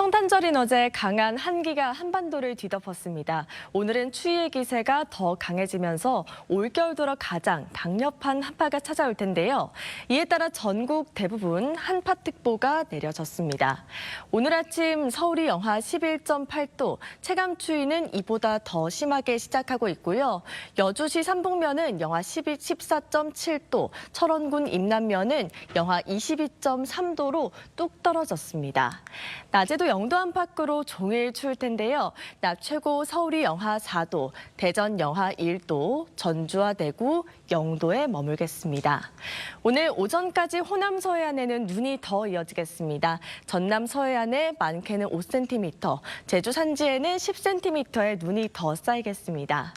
성탄절인 어제 강한 한기가 한반도를 뒤덮었습니다. 오늘은 추위의 기세가 더 강해지면서 올겨울 들어 가장 강력한 한파가 찾아올 텐데요. 이에 따라 전국 대부분 한파특보가 내려졌습니다. 오늘 아침 서울이 영하 11.8도, 체감 추위는 이보다 더 심하게 시작하고 있고요. 여주시 삼북면은 영하 14.7도, 철원군 임남면은 영하 22.3도로 뚝 떨어졌습니다. 낮에도 영도 안팎으로 종일 추울 텐데요. 낮 최고 서울이 영하 4도, 대전 영하 1도, 전주와 대구, 영도에 머물겠습니다. 오늘 오전까지 호남 서해안에는 눈이 더 이어지겠습니다. 전남 서해안에 많게는 5cm, 제주 산지에는 10cm의 눈이 더 쌓이겠습니다.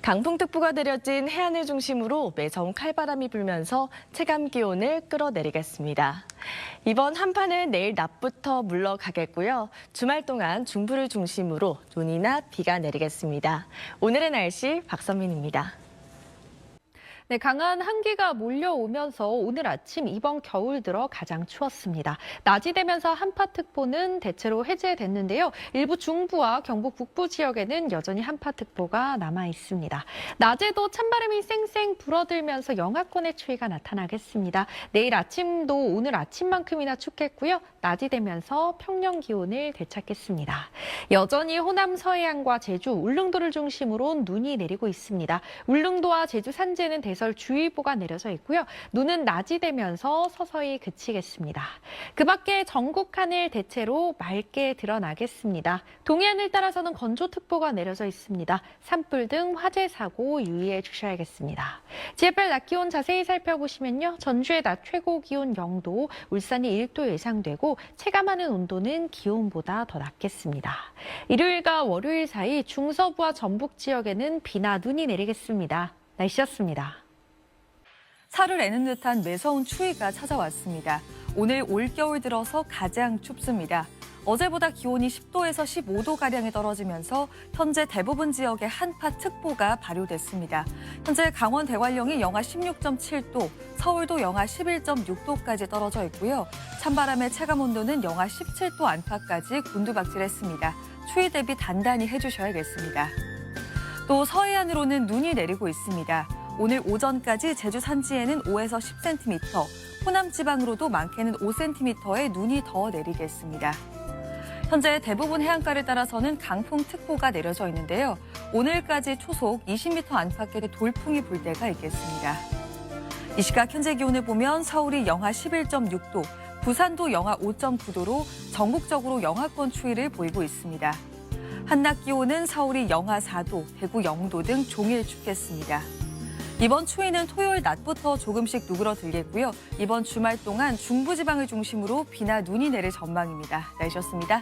강풍특보가 내려진 해안을 중심으로 매서운 칼바람이 불면서 체감 기온을 끌어내리겠습니다. 이번 한파는 내일 낮부터 물러가겠고요. 주말 동안 중부를 중심으로 눈이나 비가 내리겠습니다. 오늘의 날씨 박선민입니다. 네, 강한 한기가 몰려오면서 오늘 아침 이번 겨울 들어 가장 추웠습니다. 낮이 되면서 한파특보는 대체로 해제됐는데요. 일부 중부와 경북 북부 지역에는 여전히 한파특보가 남아 있습니다. 낮에도 찬바람이 쌩쌩 불어들면서 영하권의 추위가 나타나겠습니다. 내일 아침도 오늘 아침만큼이나 춥겠고요. 낮이 되면서 평년 기온을 되찾겠습니다. 여전히 호남 서해안과 제주, 울릉도를 중심으로 눈이 내리고 있습니다. 울릉도와 제주 산지에는 대설주의보가 내려져 있고요. 눈은 낮이 되면서 서서히 그치겠습니다. 그 밖에 전국 하늘 대체로 맑게 드러나겠습니다. 동해안을 따라서는 건조특보가 내려져 있습니다. 산불 등 화재 사고 유의해 주셔야겠습니다. 지하별 낮 기온 자세히 살펴보시면요. 전주의 낮 최고 기온 0도, 울산이 1도 예상되고 체감하는 온도는 기온보다 더 낮겠습니다. 일요일과 월요일 사이 중서부와 전북 지역에는 비나 눈이 내리겠습니다. 날씨였습니다. 살을 내는 듯한 매서운 추위가 찾아왔습니다. 오늘 올겨울 들어서 가장 춥습니다. 어제보다 기온이 10도에서 15도가량이 떨어지면서 현재 대부분 지역에 한파특보가 발효됐습니다. 현재 강원 대관령이 영하 16.7도, 서울도 영하 11.6도까지 떨어져 있고요. 찬바람의 체감온도는 영하 17도 안팎까지 곤두박질했습니다. 추위 대비 단단히 해주셔야겠습니다. 또 서해안으로는 눈이 내리고 있습니다. 오늘 오전까지 제주 산지에는 5에서 10cm, 호남 지방으로도 많게는 5cm의 눈이 더 내리겠습니다. 현재 대부분 해안가를 따라서는 강풍특보가 내려져 있는데요. 오늘까지 초속 20m 안팎의 돌풍이 불 때가 있겠습니다. 이 시각 현재 기온을 보면 서울이 영하 11.6도, 부산도 영하 5.9도로 전국적으로 영하권 추위를 보이고 있습니다. 한낮 기온은 서울이 영하 4도, 대구 0도 등 종일 춥겠습니다. 이번 추위는 토요일 낮부터 조금씩 누그러들겠고요. 이번 주말 동안 중부지방을 중심으로 비나 눈이 내릴 전망입니다. 날씨였습니다.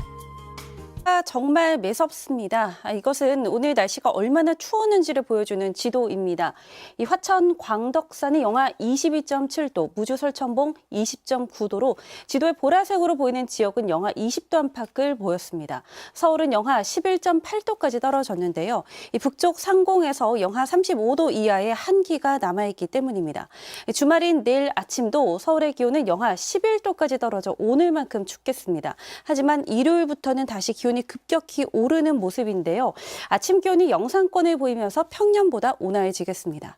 정말 매섭습니다. 이것은 오늘 날씨가 얼마나 추웠는지를 보여주는 지도입니다. 이 화천 광덕산이 영하 22.7도, 무주 설천봉 20.9도로 지도에 보라색으로 보이는 지역은 영하 20도 안팎을 보였습니다. 서울은 영하 11.8도까지 떨어졌는데요. 이 북쪽 상공에서 영하 35도 이하의 한기가 남아있기 때문입니다. 주말인 내일 아침도 서울의 기온은 영하 11도까지 떨어져 오늘만큼 춥겠습니다. 하지만 일요일부터는 다시 기온이 급격히 오르는 모습인데요. 아침 기온이 영상권을 보이면서 평년보다 온화해지겠습니다.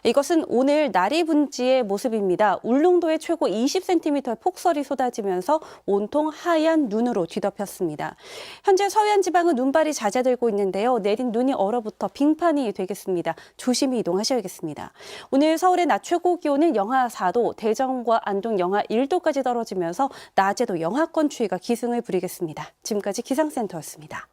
이것은 오늘 날이 분지의 모습입니다. 울릉도에 최고 20cm의 폭설이 쏟아지면서 온통 하얀 눈으로 뒤덮였습니다. 현재 서해안 지방은 눈발이 잦아들고 있는데요. 내린 눈이 얼어붙어 빙판이 되겠습니다. 조심히 이동하셔야겠습니다. 오늘 서울의 낮 최고 기온은 영하 4도, 대전과 안동 영하 1도까지 떨어지면서 낮에도 영하권 추위가 기승을 부리겠습니다. 지금까지 기상센터였습니다.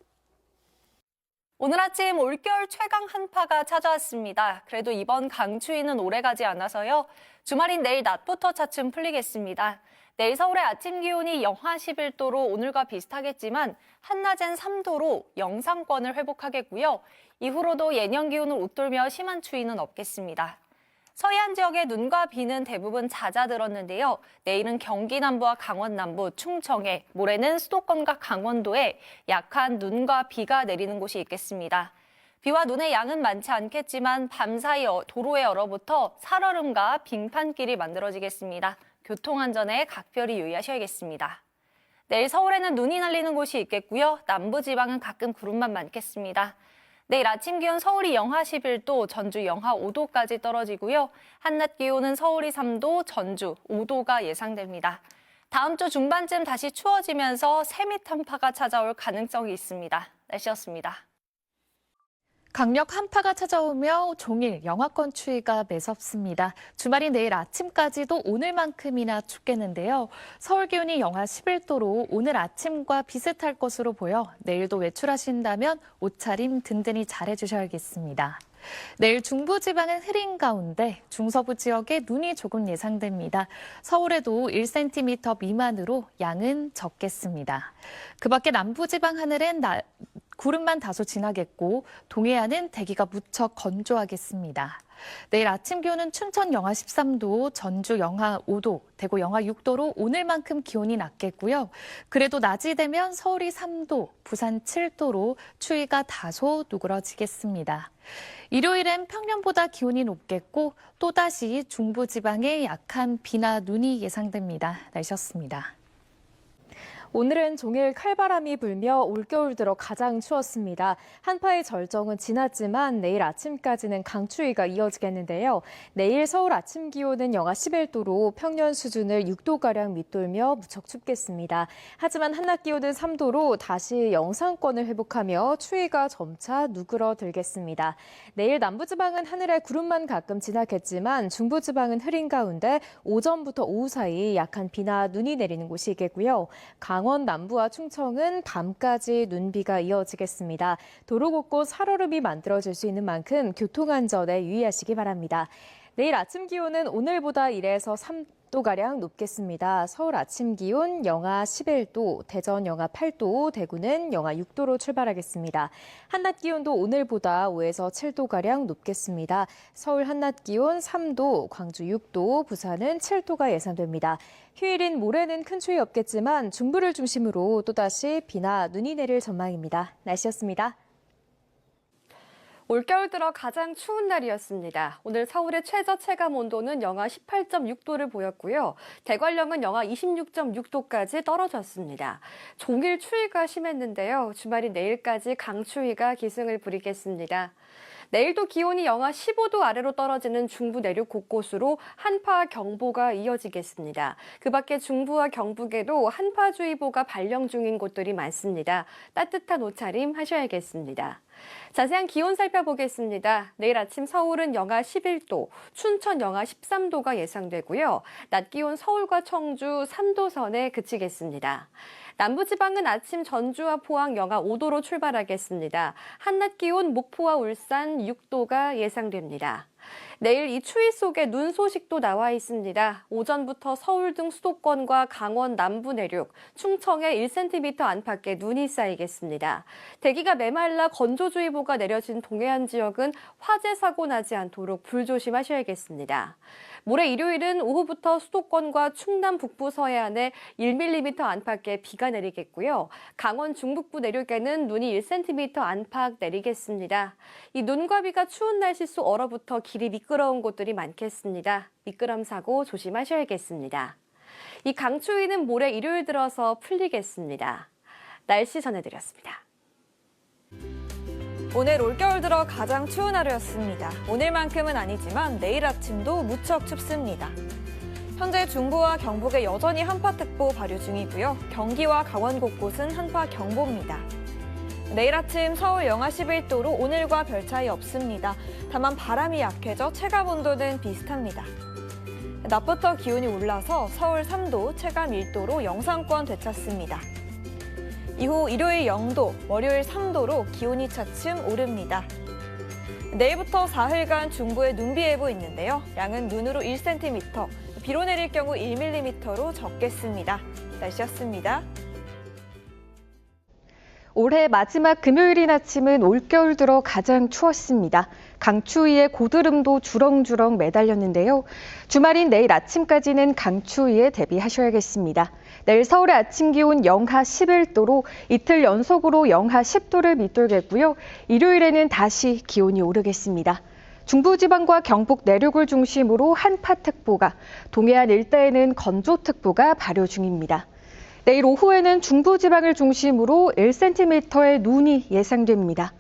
오늘 아침 올겨울 최강 한파가 찾아왔습니다. 그래도 이번 강추위는 오래가지 않아서요. 주말인 내일 낮부터 차츰 풀리겠습니다. 내일 서울의 아침 기온이 영하 11도로 오늘과 비슷하겠지만 한낮엔 3도로 영상권을 회복하겠고요. 이후로도 예년 기온을 웃돌며 심한 추위는 없겠습니다. 서해안 지역의 눈과 비는 대부분 잦아들었는데요. 내일은 경기 남부와 강원 남부, 충청에, 모레는 수도권과 강원도에 약한 눈과 비가 내리는 곳이 있겠습니다. 비와 눈의 양은 많지 않겠지만 밤사이 도로에 얼어붙어 살얼음과 빙판길이 만들어지겠습니다. 교통안전에 각별히 유의하셔야겠습니다. 내일 서울에는 눈이 날리는 곳이 있겠고요. 남부지방은 가끔 구름만 많겠습니다. 내일 아침 기온 서울이 영하 11도, 전주 영하 5도까지 떨어지고요. 한낮 기온은 서울이 3도, 전주 5도가 예상됩니다. 다음 주 중반쯤 다시 추워지면서 세밑 한파가 찾아올 가능성이 있습니다. 날씨였습니다. 강력 한파가 찾아오며 종일 영하권 추위가 매섭습니다. 주말인 내일 아침까지도 오늘만큼이나 춥겠는데요. 서울 기온이 영하 11도로 오늘 아침과 비슷할 것으로 보여 내일도 외출하신다면 옷차림 든든히 잘해주셔야겠습니다. 내일 중부지방은 흐린 가운데 중서부 지역에 눈이 조금 예상됩니다. 서울에도 1cm 미만으로 양은 적겠습니다. 그 밖에 남부지방 하늘엔 구름만 다소 지나겠고 동해안은 대기가 무척 건조하겠습니다. 내일 아침 기온은 춘천 영하 13도, 전주 영하 5도, 대구 영하 6도로 오늘만큼 기온이 낮겠고요. 그래도 낮이 되면 서울이 3도, 부산 7도로 추위가 다소 누그러지겠습니다. 일요일엔 평년보다 기온이 높겠고 또다시 중부지방에 약한 비나 눈이 예상됩니다. 날씨였습니다. 오늘은 종일 칼바람이 불며 올겨울 들어 가장 추웠습니다. 한파의 절정은 지났지만 내일 아침까지는 강추위가 이어지겠는데요. 내일 서울 아침 기온은 영하 11도로 평년 수준을 6도가량 밑돌며 무척 춥겠습니다. 하지만 한낮 기온은 3도로 다시 영상권을 회복하며 추위가 점차 누그러들겠습니다. 내일 남부지방은 하늘에 구름만 가끔 지나겠지만 중부지방은 흐린 가운데 오전부터 오후 사이 약한 비나 눈이 내리는 곳이 있겠고요. 강원 남부와 충청은 밤까지 눈비가 이어지겠습니다. 도로 곳곳 살얼음이 만들어질 수 있는 만큼 교통안전에 유의하시기 바랍니다. 내일 아침 기온은 오늘보다 1에서 3도가량 높겠습니다. 서울 아침 기온 영하 11도, 대전 영하 8도, 대구는 영하 6도로 출발하겠습니다. 한낮 기온도 오늘보다 5에서 7도가량 높겠습니다. 서울 한낮 기온 3도, 광주 6도, 부산은 7도가 예상됩니다. 휴일인 모레는 큰 추위 없겠지만 중부를 중심으로 또다시 비나 눈이 내릴 전망입니다. 날씨였습니다. 올겨울 들어 가장 추운 날이었습니다. 오늘 서울의 최저 체감 온도는 영하 18.6도를 보였고요. 대관령은 영하 26.6도까지 떨어졌습니다. 종일 추위가 심했는데요. 주말인 내일까지 강추위가 기승을 부리겠습니다. 내일도 기온이 영하 15도 아래로 떨어지는 중부 내륙 곳곳으로 한파 경보가 이어지겠습니다. 그 밖에 중부와 경북에도 한파주의보가 발령 중인 곳들이 많습니다. 따뜻한 옷차림 하셔야겠습니다. 자세한 기온 살펴보겠습니다. 내일 아침 서울은 영하 11도, 춘천 영하 13도가 예상되고요. 낮 기온 서울과 청주 3도 선에 그치겠습니다. 남부지방은 아침 전주와 포항 영하 5도로 출발하겠습니다. 한낮 기온 목포와 울산 6도가 예상됩니다. 내일 이 추위 속에 눈 소식도 나와 있습니다. 오전부터 서울 등 수도권과 강원 남부 내륙, 충청에 1cm 안팎의 눈이 쌓이겠습니다. 대기가 메말라 건조주의보가 내려진 동해안 지역은 화재 사고 나지 않도록 불조심하셔야겠습니다. 모레 일요일은 오후부터 수도권과 충남 북부 서해안에 1mm 안팎의 비가 내리겠고요. 강원 중북부 내륙에는 눈이 1cm 안팎 내리겠습니다. 이 눈과 비가 추운 날씨 속 얼어붙어 길이 미끄러운 곳들이 많겠습니다. 미끄럼 사고 조심하셔야겠습니다. 이 강추위는 모레 일요일 들어서 풀리겠습니다. 날씨 전해드렸습니다. 오늘 올겨울 들어 가장 추운 하루였습니다. 오늘만큼은 아니지만 내일 아침도 무척 춥습니다. 현재 중부와 경북에 여전히 한파특보 발효 중이고요. 경기와 강원 곳곳은 한파경보입니다. 내일 아침 서울 영하 11도로 오늘과 별 차이 없습니다. 다만 바람이 약해져 체감온도는 비슷합니다. 낮부터 기온이 올라서 서울 3도, 체감 1도로 영상권 되찾습니다. 이후 일요일 0도, 월요일 3도로 기온이 차츰 오릅니다. 내일부터 사흘간 중부에 눈비 예보 있는데요. 양은 눈으로 1cm, 비로 내릴 경우 1mm로 적겠습니다. 날씨였습니다. 올해 마지막 금요일인 아침은 올겨울 들어 가장 추웠습니다. 강추위에 고드름도 주렁주렁 매달렸는데요. 주말인 내일 아침까지는 강추위에 대비하셔야겠습니다. 내일 서울의 아침 기온 영하 11도로 이틀 연속으로 영하 10도를 밑돌겠고요. 일요일에는 다시 기온이 오르겠습니다. 중부지방과 경북 내륙을 중심으로 한파특보가, 동해안 일대에는 건조특보가 발효 중입니다. 내일 오후에는 중부지방을 중심으로 1cm의 눈이 예상됩니다.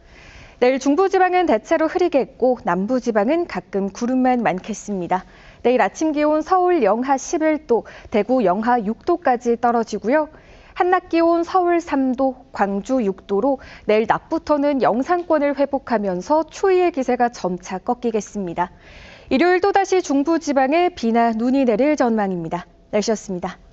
내일 중부지방은 대체로 흐리겠고 남부지방은 가끔 구름만 많겠습니다. 내일 아침 기온 서울 영하 11도, 대구 영하 6도까지 떨어지고요. 한낮 기온 서울 3도, 광주 6도로 내일 낮부터는 영상권을 회복하면서 추위의 기세가 점차 꺾이겠습니다. 일요일 또다시 중부지방에 비나 눈이 내릴 전망입니다. 날씨였습니다.